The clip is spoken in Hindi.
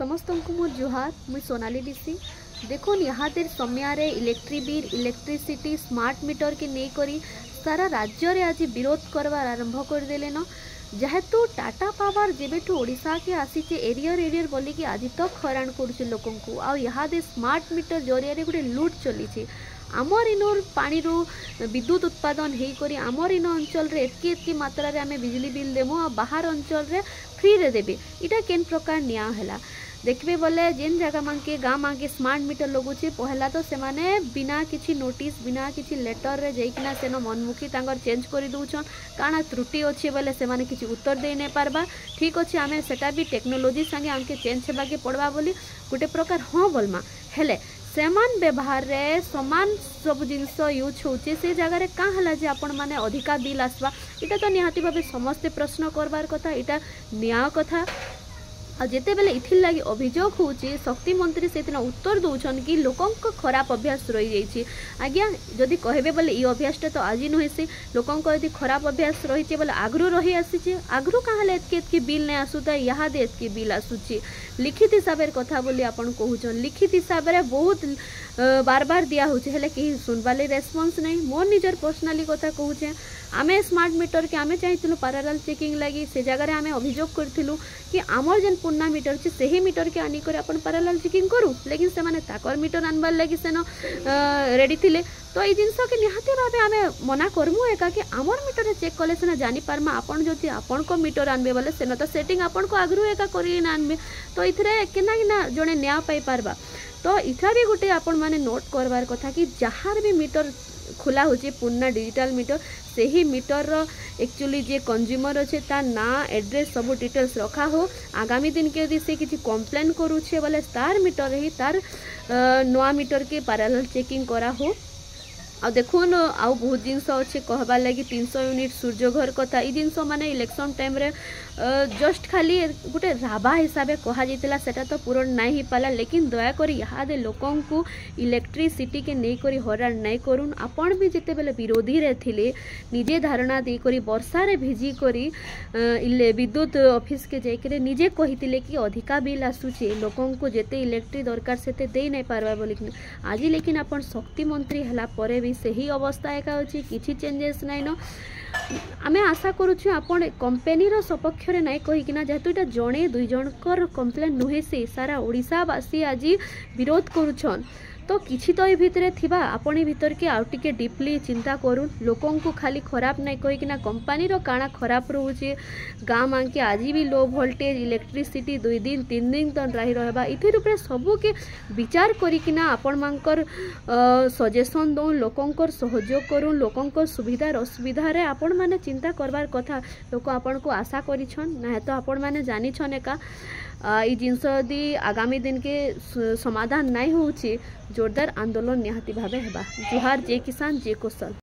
समस्त को मोर जुहार मुई सोनाली दिसी देखुन यहाँ समय electric bill electricity smart meter के नहीं करी सारा राज्य रे आज विरोध करवार आरंभ करदेले न जेहेतु टाटा पावर जेबेठू ओडिशा के आसीचे एरियर एरियर बोली कि आज तक हैरान कर लोक यहाँ स्मार्ट मीटर जरिया गोटे लुट चली आमर इनर पानी विद्युत उत्पादन होकर आमर इन अंचल रे एतकी मात्रा रे आमे बिजली बिल देमु आ बाहर अंचल रे फ्री रे देबे इटा केन प्रकार निया हैला देखबे बोले जेन जगह मानके गाँव मानके स्मार्ट मीटर लगुचे पहला तो से माने बिना किसी नोटिस बिना किसी लेटर रे जाइकिना सेनो मनमुखी तांगर चेंज कर दउछन काना त्रुटि अच्छे बोले से माने किसी उत्तर दे नहीं पारबा ठीक अच्छे आमे सेटा भी टेक्नोलोजी संगे आमके चेंज हेबा के पड़वा बोली गोटे प्रकार हाँ बोलमा हेले सेमान व्यवहार रे समान सब जिनस यूज होचे से जगह कहाँ है जे आपण माने अधिका बिल आसवा इटा तो निहाती भावे समस्ते प्रश्न करबार कथा इटा न्याय कथा आ जेते बेले इथिर लगी अभियोग होची शक्ति मंत्री से उत्तर दौन कि लोकों खराब अभ्यास रही जाइए आज्ञा जदि कहबे बोले ये अभ्यासटा तो आज नुहे से लोकों यदि खराब अभ्यास रही बोले आगु रही आसी आगु कहाँ एतके बिल नहीं आसूता यहाँ एतके बिल आसूची लिखित हिसाब से कथा बोली आपन कहून लिखित हिसाब से बहुत बार बार दिया होचे हेले कहीं सुनवाली रेस्पॉन्स नहीं मोर निजर पर्सनाली कथा कहूचे आमे स्मार्ट मीटर के आमे चाहिए पैरेलल चेकिंग लगी से जगह आमे अभियोग करथिलु कि आमर जेन पुन्ना मीटर छे सही मीटर के आनी करे अपन पैरेलल चेकिंग करू लेकिन से माने ताकर मीटर आनबार लगी सेनो रेडी थिले तो ये जिनस के निहाती भावे आमे मना करमु एका कि आमर मीटर रे चेक कले सेना जानी पारमा आपन जति आपन को मीटर आनबे बोले सेनो तो सेटिंग आपन को आगरु एका करी ना आनबे तो इथरे केना किना जने न्याय पाई पारबा तो इथा भी गोटे आपण माने नोट करवार कथा कि जहार भी मीटर खुला होची पुन्ना डिजिटल मीटर से ही मीटर रो एक्चुअली जे कंज्यूमर अच्छे तार ना एड्रेस सब डिटेल्स रखा हो आगामी दिन के यदि से किसी कंप्लेन करूछे बोले तार मीटर ही तार नवा मीटर के पैरेलल चेकिंग करा हो आ देखुन आउ बहुत जिनस अच्छे कहबार लगी 300 यूनिट सूर्यघर कथा ये जिनस माने इलेक्शन टाइम रे जस्ट खाली गोटे राबा हिसाब से कह सेटा तो पूरण नहीं ही पाला लेकिन दयाकोरी यहाँ लोकों को इलेक्ट्रिसिटी के नहीं करी हैरान नहीं करूँ आपण भी जिते बेले विरोधी रे थिले निजे धारणा दे करी वर्षा रे भिजी करी विद्युत ऑफिस के जाकर निजे कही कि अधिका बिल आसूचे लोकों को जेते इलेक्ट्रिक दरकार सेते दे नहीं पारबा बोली आज लेकिन आपण शक्ति मंत्री हला परे भी सही अवस्था एका अच्छी किसी चेंजेस नाइन आमे आशा करुछु आपण कंपनी रो सपक्ष रे नहीं कहिकिना जेहेतु इटा जणे दुई जनकर कंप्लेन नुहे से सारा ओडिशावासी आज विरोध करुछन तो किछि तो भितरे थिबा आपणी भीतर के आउ टिके डीपली चिंता करूँ लोकों को खाली खराब नहीं कहिकिना कंपनी रो काना खराब रोचे गाँ मां के आज भी लो वोल्टेज इलेक्ट्रिसिटी 2 दिन 3 दिन तन रही रहबा इथिर ऊपर सबू के विचार करिकिना आपण मांकर सजेशन दो लोकों सहयोग करूँ लोकों सुविधा असुविधा रे आपण माने चिंता करबार कथा लोक आपण को आशा करिछन ना तो आपण माने जानी छन एका ये जिनस यदि आगामी दिन के समाधान नहीं होची जोरदार आंदोलन निहाती भावे हेबा जुहार जय किसान जय कौशल।